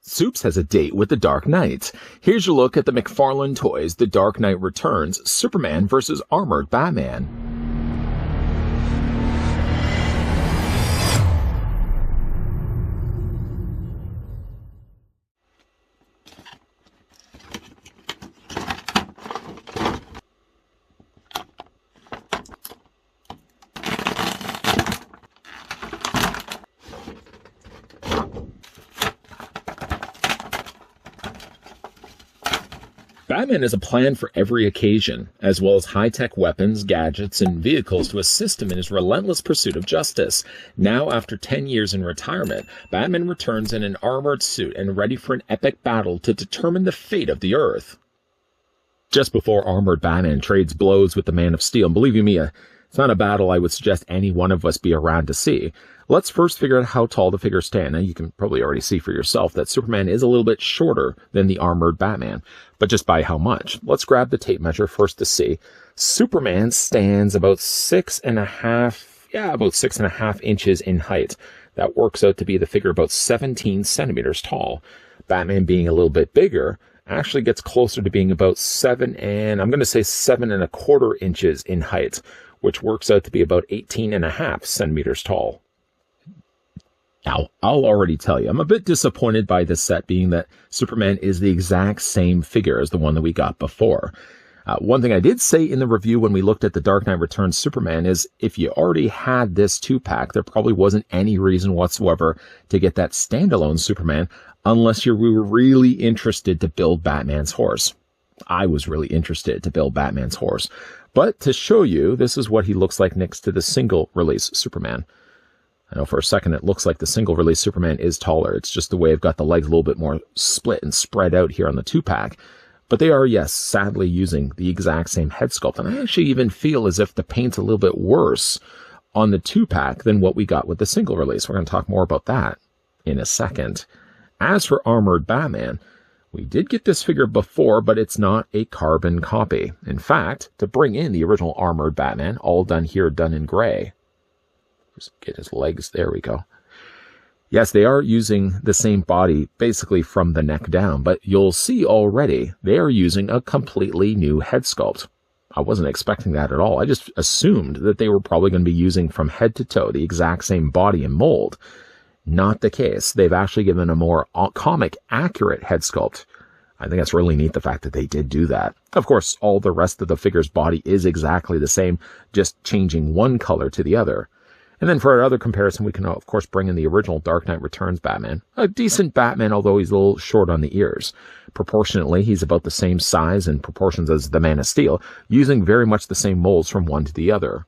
Soups has a date with the Dark Knight. Here's your look at the McFarlane Toys The Dark Knight Returns Superman vs. Armored Batman. Batman is a plan for every occasion, as well as high-tech weapons, gadgets, and vehicles to assist him in his relentless pursuit of justice. Now, after 10 years in retirement, Batman returns in an armored suit and ready for an epic battle to determine the fate of the Earth. Just before Armored Batman trades blows with the Man of Steel, and believe you me, it's not a battle I would suggest any one of us be around to see. Let's first figure out how tall the figures stand. Now, you can probably already see for yourself that Superman is a little bit shorter than the Armored Batman, but just by how much? Let's grab the tape measure first to see. Superman stands about 6.5 inches in height. That works out to be the figure about 17 centimeters tall. Batman, being a little bit bigger, actually gets closer to being about 7.25 inches in height, which works out to be about 18.5 centimeters tall. Now, I'll already tell you, I'm a bit disappointed by this set, being that Superman is the exact same figure as the one that we got before. One thing I did say in the review when we looked at the Dark Knight Returns Superman is if you already had this 2-pack, there probably wasn't any reason whatsoever to get that standalone Superman unless you were really interested to build Batman's horse. I was really interested to build Batman's horse. But to show you, this is what he looks like next to the single-release Superman. I know for a second it looks like the single-release Superman is taller. It's just the way I've got the legs a little bit more split and spread out here on the 2-pack. But they are, yes, sadly using the exact same head sculpt. And I actually even feel as if the paint's a little bit worse on the 2-pack than what we got with the single-release. We're going to talk more about that in a second. As for Armored Batman, we did get this figure before, but it's not a carbon copy. In fact, to bring in the original Armored Batman, all done here, done in gray. Just get his legs. There we go. Yes, they are using the same body basically from the neck down, but you'll see already they are using a completely new head sculpt. I wasn't expecting that at all. I just assumed that they were probably going to be using from head to toe the exact same body and mold. Not the case. They've actually given a more comic accurate head sculpt. I think that's really neat, the fact that they did do that. Of course, all the rest of the figure's body is exactly the same, just changing one color to the other. And then for another comparison, we can, of course, bring in the original Dark Knight Returns Batman. A decent Batman, although he's a little short on the ears. Proportionately, he's about the same size and proportions as the Man of Steel, using very much the same molds from one to the other.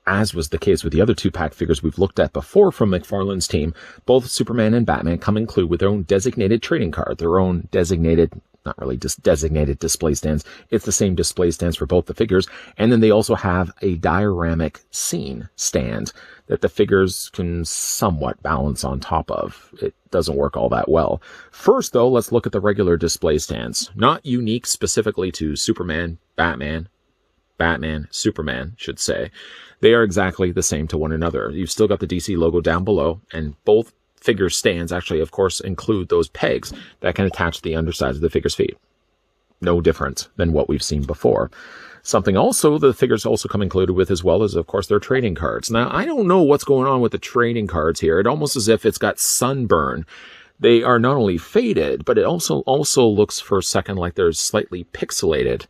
As was the case with the other 2-pack figures we've looked at before from McFarlane's team, both Superman and Batman come included with their own designated trading card, their own designated, not really just designated display stands. It's the same display stands for both the figures. And then they also have a dioramic scene stand that the figures can somewhat balance on top of. It doesn't work all that well. First, though, let's look at the regular display stands. Not unique specifically to Superman, Batman, Superman, should say. They are exactly the same to one another. You've still got the DC logo down below, and both figure stands actually, of course, include those pegs that can attach to the undersides of the figure's feet. No different than what we've seen before. Something also the figures also come included with as well as, of course, their trading cards. Now, I don't know what's going on with the trading cards here. It almost as if it's got sunburn. They are not only faded, but it also looks for a second like they're slightly pixelated.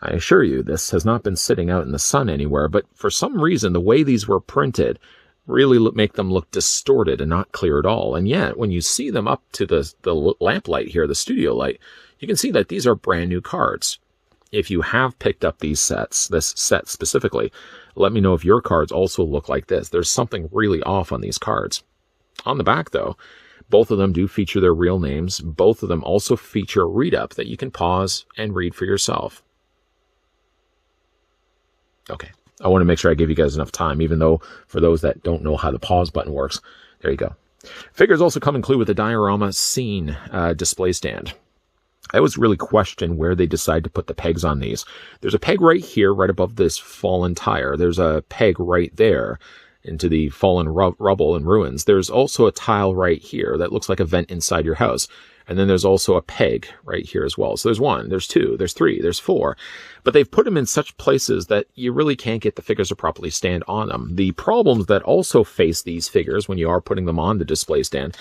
I assure you, this has not been sitting out in the sun anywhere, but for some reason, the way these were printed really make them look distorted and not clear at all. And yet, when you see them up to the lamplight here, the studio light, you can see that these are brand new cards. If you have picked up these sets, this set specifically, let me know if your cards also look like this. There's something really off on these cards. On the back, though, both of them do feature their real names. Both of them also feature a read-up that you can pause and read for yourself. Okay, I want to make sure I give you guys enough time, even though for those that don't know how the pause button works, there you go. Figures also come included with a diorama scene display stand. I always really question where they decide to put the pegs on these. There's a peg right here, right above this fallen tire. There's a peg right there. into the fallen rubble and ruins. There's also a tile right here that looks like a vent inside your house. And then there's also a peg right here as well. So there's 1, there's 2, there's 3, there's 4. But they've put them in such places that you really can't get the figures to properly stand on them. The problems that also face these figures when you are putting them on the display stand,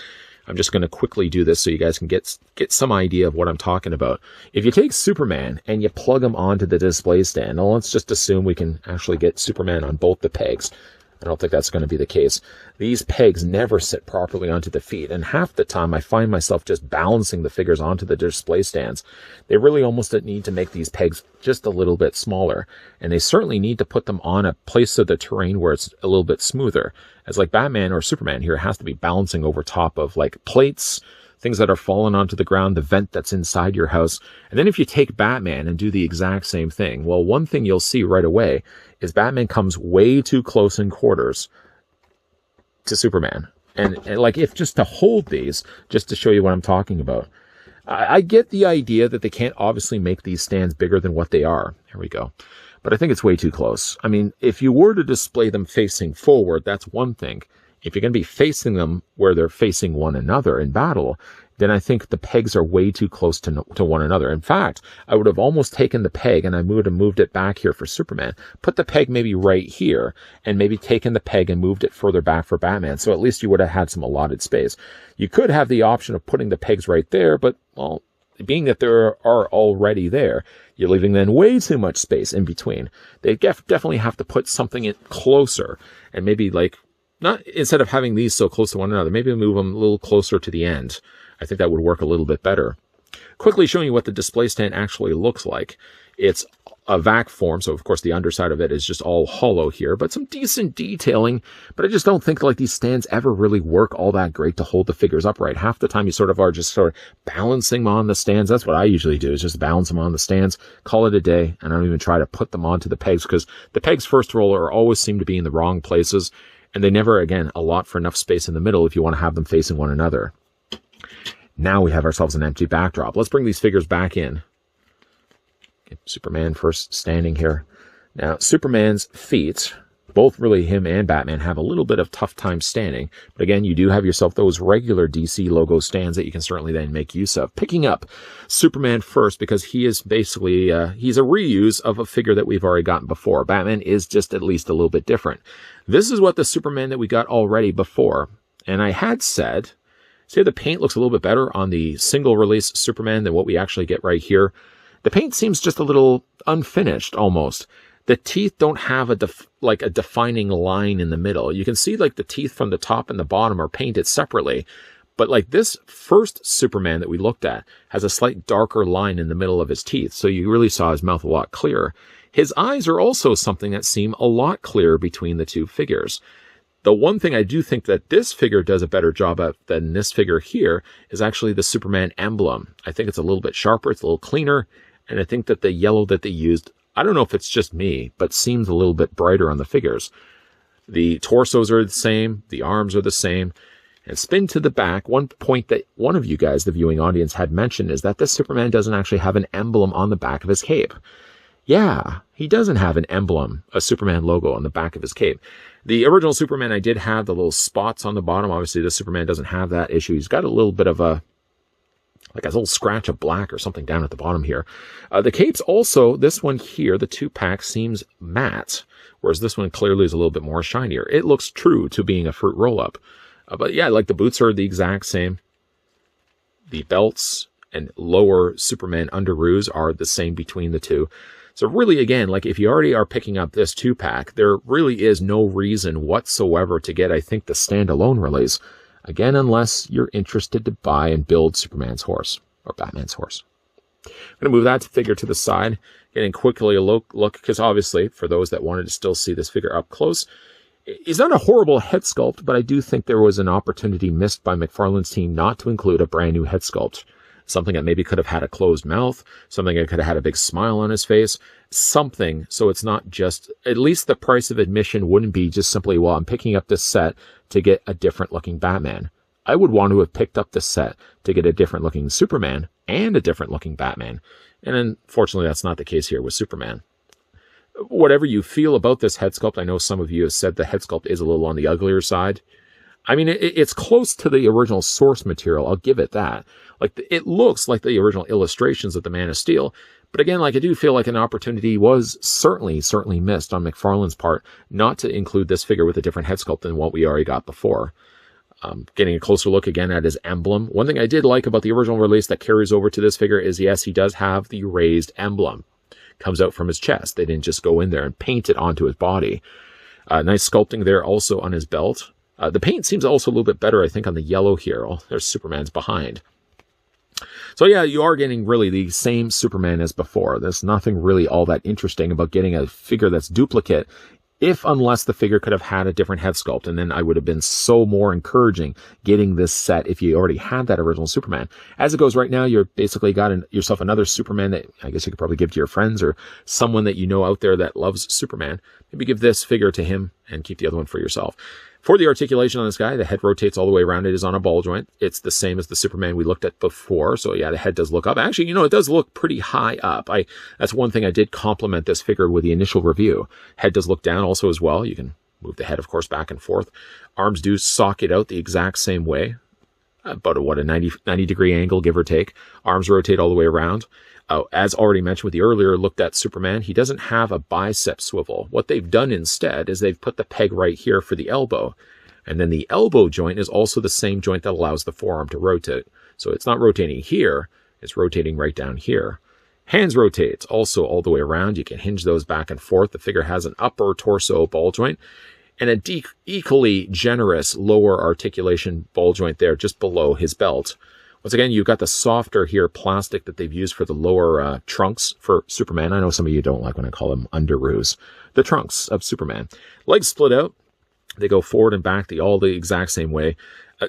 I'm just going to quickly do this so you guys can get some idea of what I'm talking about. If you take Superman and you plug him onto the display stand, now let's just assume we can actually get Superman on both the pegs. I don't think that's going to be the case. These pegs never sit properly onto the feet, and half the time I find myself just balancing the figures onto the display stands. They really almost need to make these pegs just a little bit smaller, and they certainly need to put them on a place of the terrain where it's a little bit smoother. As like Batman or Superman here has to be balancing over top of like plates, things that are falling onto the ground, the vent that's inside your house. And then if you take Batman and do the exact same thing, well, one thing you'll see right away is Batman comes way too close in quarters to Superman. And like, if just to hold these, just to show you what I'm talking about, I get the idea that they can't obviously make these stands bigger than what they are. Here we go. But I think it's way too close. I mean, if you were to display them facing forward, that's one thing. If you're going to be facing them where they're facing one another in battle, then I think the pegs are way too close to one another. In fact, I would have almost taken the peg and I would have moved it back here for Superman. Put the peg maybe right here and maybe taken the peg and moved it further back for Batman. So at least you would have had some allotted space. You could have the option of putting the pegs right there, but, well, being that there are already there, you're leaving then way too much space in between. They definitely have to put something in closer and maybe like, not instead of having these so close to one another, maybe move them a little closer to the end. I think that would work a little bit better. Quickly showing you what the display stand actually looks like. It's a vac form, so of course the underside of it is just all hollow here, but some decent detailing. But I just don't think like these stands ever really work all that great to hold the figures upright. Half the time you sort of are just sort of balancing them on the stands. That's what I usually do, is just balance them on the stands, call it a day, and I don't even try to put them onto the pegs, because the pegs, first of all, always seem to be in the wrong places. And they never, again, allot for enough space in the middle if you want to have them facing one another. Now we have ourselves an empty backdrop. Let's bring these figures back in. Get Superman first standing here. Now, Superman's feet, both really him and Batman, have a little bit of tough time standing. But again, you do have yourself those regular DC logo stands that you can certainly then make use of. Picking up Superman first, because he is basically, he's a reuse of a figure that we've already gotten before. Batman is just at least a little bit different. This is what the Superman that we got already before. And I had said, see how the paint looks a little bit better on the single release Superman than what we actually get right here. The paint seems just a little unfinished almost. The teeth don't have a defining line in the middle. You can see like the teeth from the top and the bottom are painted separately. But like this first Superman that we looked at has a slight darker line in the middle of his teeth. So you really saw his mouth a lot clearer. His eyes are also something that seem a lot clearer between the two figures. The one thing I do think that this figure does a better job at than this figure here is actually the Superman emblem. I think it's a little bit sharper, it's a little cleaner, and I think that the yellow that they used, I don't know if it's just me, but seems a little bit brighter on the figures. The torsos are the same, the arms are the same, and spin to the back. One point that one of you guys, the viewing audience, had mentioned is that this Superman doesn't actually have an emblem on the back of his cape. Yeah, he doesn't have an emblem, a Superman logo on the back of his cape. The original Superman, I did have the little spots on the bottom. Obviously, this Superman doesn't have that issue. He's got a little bit of a little scratch of black or something down at the bottom here. The capes also, this one here, the 2-pack, seems matte, whereas this one clearly is a little bit more shinier. It looks true to being a fruit roll-up. But yeah, like the boots are the exact same. The belts and lower Superman underoos are the same between the two. So really, again, like if you already are picking up this 2-pack, there really is no reason whatsoever to get, I think, the standalone release. Again, unless you're interested to buy and build Superman's horse or Batman's horse. I'm going to move that figure to the side, getting quickly a look, because obviously, for those that wanted to still see this figure up close, he's not a horrible head sculpt, but I do think there was an opportunity missed by McFarlane's team not to include a brand new head sculpt. Something that maybe could have had a closed mouth, something that could have had a big smile on his face, something so it's not just, at least the price of admission wouldn't be just simply, well, I'm picking up this set to get a different looking Batman. I would want to have picked up this set to get a different looking Superman and a different looking Batman. And unfortunately, that's not the case here with Superman. Whatever you feel about this head sculpt, I know some of you have said the head sculpt is a little on the uglier side. I mean, it's close to the original source material. I'll give it that. Like, it looks like the original illustrations of the Man of Steel. But again, like, I do feel like an opportunity was certainly missed on McFarlane's part not to include this figure with a different head sculpt than what we already got before. Getting a closer look again at his emblem. One thing I did like about the original release that carries over to this figure is, yes, he does have the raised emblem. Comes out from his chest. They didn't just go in there and paint it onto his body. Nice sculpting there also on his belt. The paint seems also a little bit better, I think, on the yellow here. Oh, there's Superman's behind. So yeah, you are getting really the same Superman as before. There's nothing really all that interesting about getting a figure that's duplicate, unless the figure could have had a different head sculpt, and then I would have been so more encouraging getting this set if you already had that original Superman. As it goes right now, you're basically got yourself another Superman that I guess you could probably give to your friends or someone that you know out there that loves Superman. Maybe give this figure to him and keep the other one for yourself. For the articulation on this guy, the head rotates all the way around. It is on a ball joint. It's the same as the Superman we looked at before. So yeah, the head does look up. Actually, it does look pretty high up. That's one thing I did compliment this figure with the initial review. Head does look down also as well. You can move the head, of course, back and forth. Arms do socket out the exact same way. About a 90 degree angle, give or take. Arms rotate all the way around. As already mentioned with the earlier looked at Superman, he doesn't have a bicep swivel. What they've done instead is they've put the peg right here for the elbow. And then the elbow joint is also the same joint that allows the forearm to rotate. So it's not rotating here, it's rotating right down here. Hands rotate also all the way around. You can hinge those back and forth. The figure has an upper torso ball joint and a equally generous lower articulation ball joint there just below his belt. Once again, you've got the softer here plastic that they've used for the lower trunks for Superman. I know some of you don't like when I call them underoos. The trunks of Superman. Legs split out. They go forward and back all the exact same way.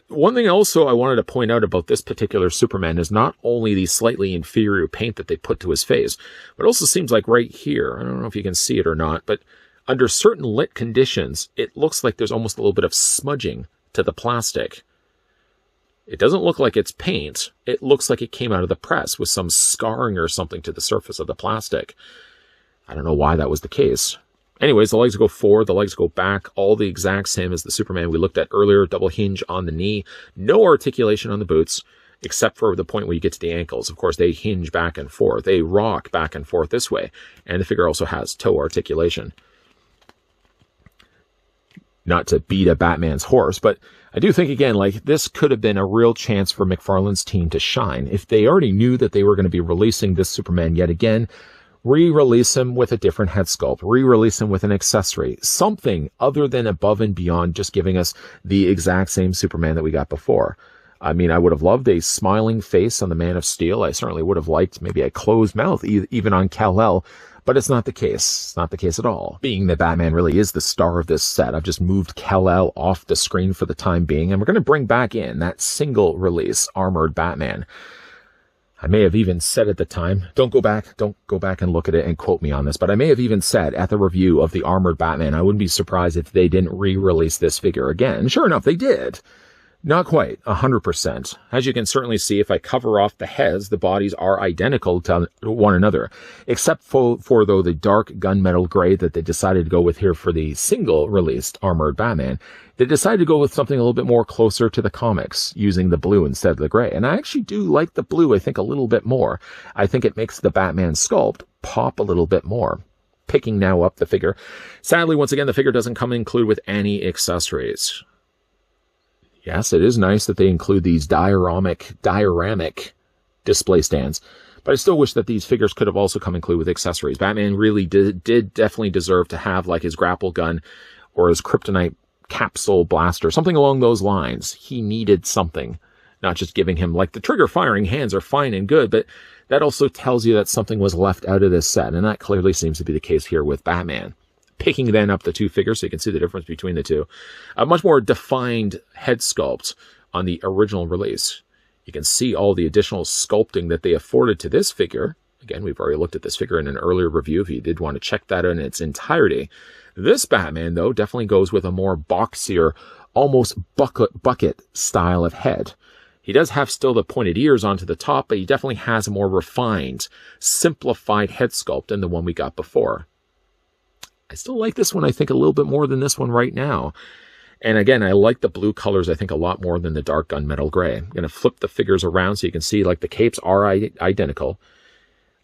One thing also I wanted to point out about this particular Superman is not only the slightly inferior paint that they put to his face, but it also seems like right here, I don't know if you can see it or not, but under certain lit conditions, it looks like there's almost a little bit of smudging to the plastic. It doesn't look like it's paint. It looks like it came out of the press with some scarring or something to the surface of the plastic. I don't know why that was the case. Anyways, the legs go forward, the legs go back, all the exact same as the Superman we looked at earlier. Double hinge on the knee, no articulation on the boots, except for the point where you get to the ankles. Of course, they hinge back and forth. They rock back and forth this way. And the figure also has toe articulation. Not to beat a Batman's horse, but I do think, again, like, this could have been a real chance for McFarlane's team to shine. If they already knew that they were going to be releasing this Superman yet again, re-release him with a different head sculpt, re-release him with an accessory, something other than above and beyond just giving us the exact same Superman that we got before. I mean, I would have loved a smiling face on the Man of Steel. I certainly would have liked maybe a closed mouth, even on Kal-El, but it's not the case. It's not the case at all. Being that Batman really is the star of this set, I've just moved Kal-El off the screen for the time being, and we're going to bring back in that single release armored Batman. I may have even said at the time, don't go back and look at it and quote me on this, but I may have even said at the review of the armored Batman, I wouldn't be surprised if they didn't re-release this figure again. Sure enough, they did. Not quite 100%. As you can certainly see, if I cover off the heads, the bodies are identical to one another, except for though the dark gunmetal gray that they decided to go with here for the single released armored Batman. They decided to go with something a little bit more closer to the comics, using the blue instead of the gray. And I actually do like the blue, I think, a little bit more. I think it makes the Batman sculpt pop a little bit more. Picking now up the figure. Sadly, once again, the figure doesn't come included with any accessories. Yes, it is nice that they include these dioramic display stands, but I still wish that these figures could have also come included with accessories. Batman really did definitely deserve to have like his grapple gun or his kryptonite capsule blaster, something along those lines. He needed something, not just giving him like the trigger firing hands are fine and good, but that also tells you that something was left out of this set, and that clearly seems to be the case here with Batman. Picking then up the two figures so you can see the difference between the two. A much more defined head sculpt on the original release. You can see all the additional sculpting that they afforded to this figure. Again, we've already looked at this figure in an earlier review if you did want to check that out in its entirety. This Batman, though, definitely goes with a more boxier, almost bucket style of head. He does have still the pointed ears onto the top, but he definitely has a more refined, simplified head sculpt than the one we got before. I still like this one, I think, a little bit more than this one right now. And again, I like the blue colors, I think, a lot more than the dark gunmetal gray. I'm going to flip the figures around so you can see, like, the capes are identical.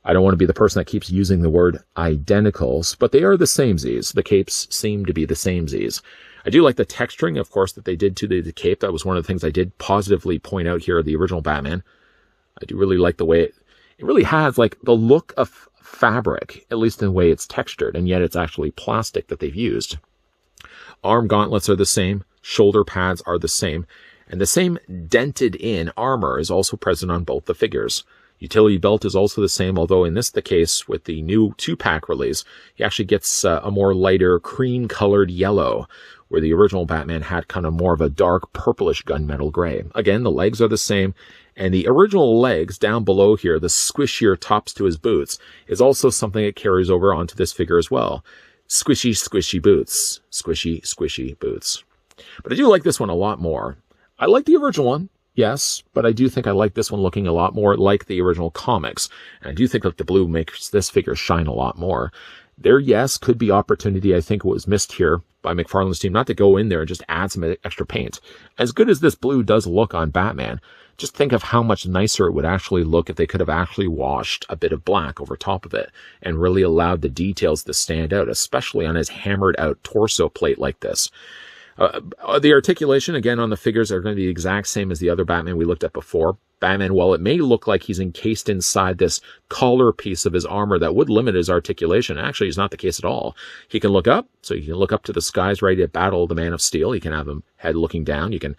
I don't want to be the person that keeps using the word identicals, but they are the samesies. The capes seem to be the samesies. I do like the texturing, of course, that they did to the cape. That was one of the things I did positively point out here, the original Batman. I do really like the way it really has, like, the look of fabric, at least in the way it's textured, and yet it's actually plastic that they've used. Arm gauntlets are the same. Shoulder pads are the same. And the same dented-in armor is also present on both the figures. Utility belt is also the same, although in this the case with the new 2-pack release, he actually gets a more lighter cream-colored yellow, where the original Batman had kind of more of a dark purplish gunmetal gray. Again, the legs are the same, and the original legs down below here, the squishier tops to his boots, is also something that carries over onto this figure as well. Squishy, squishy boots. Squishy, squishy boots. But I do like this one a lot more. I like the original one. Yes, but I do think I like this one looking a lot more like the original comics. And I do think that the blue makes this figure shine a lot more. There, yes, could be opportunity. I think was missed here by McFarlane's team not to go in there and just add some extra paint. As good as this blue does look on Batman, just think of how much nicer it would actually look if they could have actually washed a bit of black over top of it and really allowed the details to stand out, especially on his hammered out torso plate like this. The articulation, again, on the figures are going to be the exact same as the other Batman we looked at before. Batman, while it may look like he's encased inside this collar piece of his armor that would limit his articulation, actually is not the case at all. He can look up, so you can look up to the skies ready to battle the Man of Steel. You can have him head looking down. You can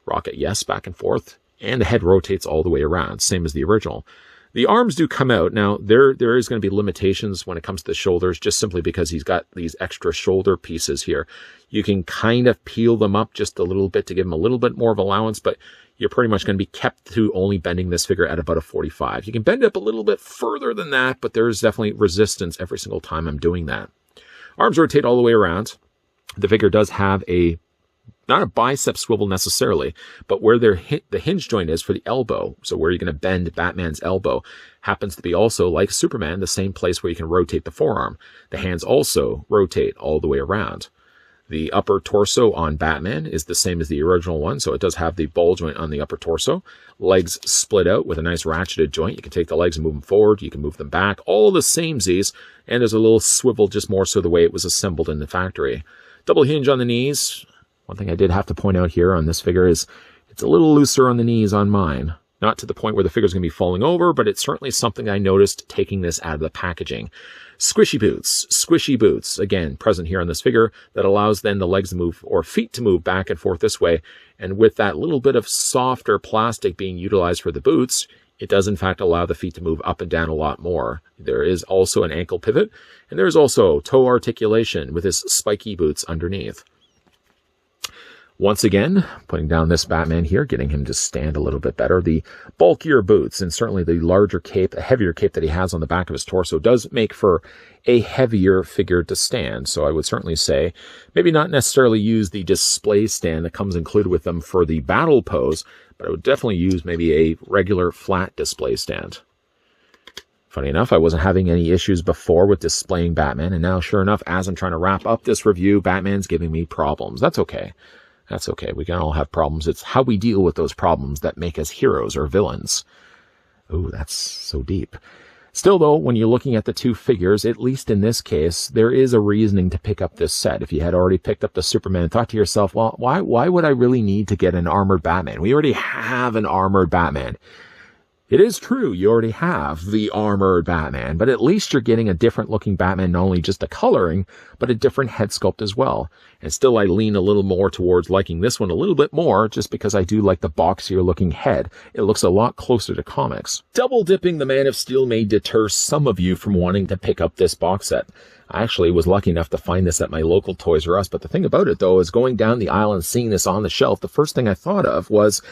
rock it, yes, back and forth. And the head rotates all the way around, same as the original. The arms do come out. Now, there is going to be limitations when it comes to the shoulders, just simply because he's got these extra shoulder pieces here. You can kind of peel them up just a little bit to give him a little bit more of allowance, but you're pretty much going to be kept to only bending this figure at about a 45. You can bend it up a little bit further than that, but there's definitely resistance every single time I'm doing that. Arms rotate all the way around. The figure does have not a bicep swivel necessarily, but where the hinge joint is for the elbow, so where you're going to bend Batman's elbow, happens to be also, like Superman, the same place where you can rotate the forearm. The hands also rotate all the way around. The upper torso on Batman is the same as the original one, so it does have the ball joint on the upper torso. Legs split out with a nice ratcheted joint. You can take the legs and move them forward. You can move them back. All the samesies, and there's a little swivel, just more so the way it was assembled in the factory. Double hinge on the knees. One thing I did have to point out here on this figure is it's a little looser on the knees on mine. Not to the point where the figure's going to be falling over, but it's certainly something I noticed taking this out of the packaging. Squishy boots, again, present here on this figure, that allows then the legs to move, or feet to move back and forth this way. And with that little bit of softer plastic being utilized for the boots, it does in fact allow the feet to move up and down a lot more. There is also an ankle pivot, and there's also toe articulation with his spiky boots underneath. Once again, putting down this Batman here, getting him to stand a little bit better. The bulkier boots and certainly the larger cape, a heavier cape that he has on the back of his torso does make for a heavier figure to stand. So I would certainly say maybe not necessarily use the display stand that comes included with them for the battle pose, but I would definitely use maybe a regular flat display stand. Funny enough, I wasn't having any issues before with displaying Batman, and now sure enough, as I'm trying to wrap up this review, Batman's giving me problems. That's okay. That's okay. We can all have problems. It's how we deal with those problems that make us heroes or villains. Oh, that's so deep. Still, though, when you're looking at the two figures, at least in this case, there is a reasoning to pick up this set. If you had already picked up the Superman and thought to yourself, well, why would I really need to get an armored Batman? We already have an armored Batman. It is true, you already have the armored Batman, but at least you're getting a different looking Batman, not only just a coloring, but a different head sculpt as well. And still I lean a little more towards liking this one a little bit more, just because I do like the boxier looking head. It looks a lot closer to comics. Double dipping the Man of Steel may deter some of you from wanting to pick up this box set. I actually was lucky enough to find this at my local Toys R Us, but the thing about it though is going down the aisle and seeing this on the shelf, the first thing I thought of was,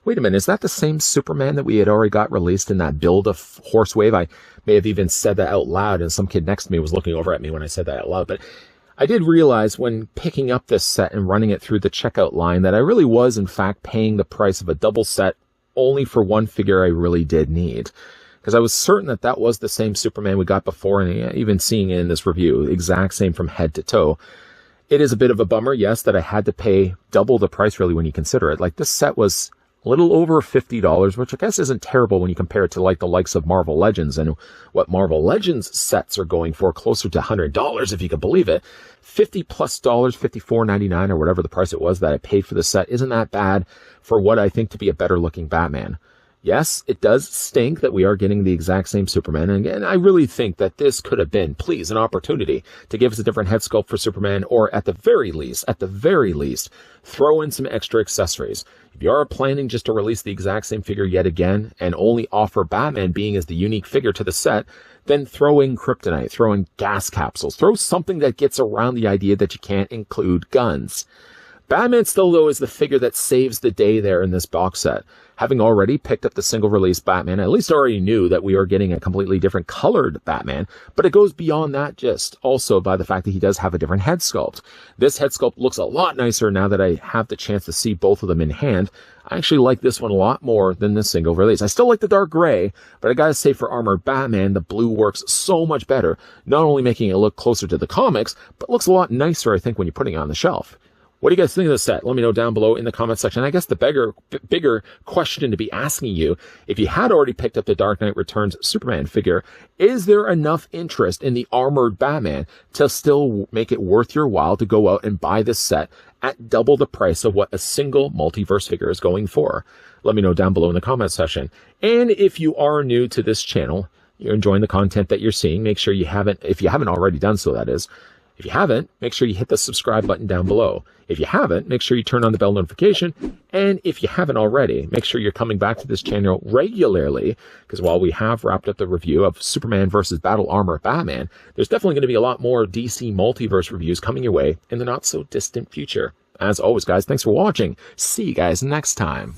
wait a minute, is that the same Superman that we had already got released in that build of Horsewave? I may have even said that out loud, and some kid next to me was looking over at me when I said that out loud. But I did realize when picking up this set and running it through the checkout line that I really was, in fact, paying the price of a double set only for one figure I really did need. because I was certain that that was the same Superman we got before, and even seeing it in this review, exact same from head to toe. It is a bit of a bummer, yes, that I had to pay double the price really when you consider it. Like, this set was a little over $50, which I guess isn't terrible when you compare it to like the likes of Marvel Legends, and what Marvel Legends sets are going for, closer to $100 if you can believe it. $50 plus, $54.99 or whatever the price it was that I paid for the set isn't that bad for what I think to be a better looking Batman. Yes, it does stink that we are getting the exact same Superman, and again, I really think that this could have been, please, an opportunity to give us a different head sculpt for Superman, or at the very least, throw in some extra accessories. If you are planning just to release the exact same figure yet again, and only offer Batman being as the unique figure to the set, then throw in kryptonite, throw in gas capsules, throw something that gets around the idea that you can't include guns. Batman still, though, is the figure that saves the day there in this box set. Having already picked up the single-release Batman, I at least already knew that we are getting a completely different colored Batman, but it goes beyond that just also by the fact that he does have a different head sculpt. This head sculpt looks a lot nicer now that I have the chance to see both of them in hand. I actually like this one a lot more than the single release. I still like the dark gray, but I gotta say for Armored Batman, the blue works so much better, not only making it look closer to the comics, but looks a lot nicer, I think, when you're putting it on the shelf. What do you guys think of the set? Let me know down below in the comment section. I guess the bigger question to be asking you, if you had already picked up the Dark Knight Returns Superman figure, is there enough interest in the Armored Batman to still make it worth your while to go out and buy this set at double the price of what a single multiverse figure is going for? Let me know down below in the comment section. And if you are new to this channel, you're enjoying the content that you're seeing, make sure if you haven't already done so, that is. If you haven't, make sure you hit the subscribe button down below. If you haven't, make sure you turn on the bell notification. And if you haven't already, make sure you're coming back to this channel regularly, because while we have wrapped up the review of Superman versus Battle Armor Batman, there's definitely going to be a lot more DC Multiverse reviews coming your way in the not so distant future. As always, guys, thanks for watching. See you guys next time.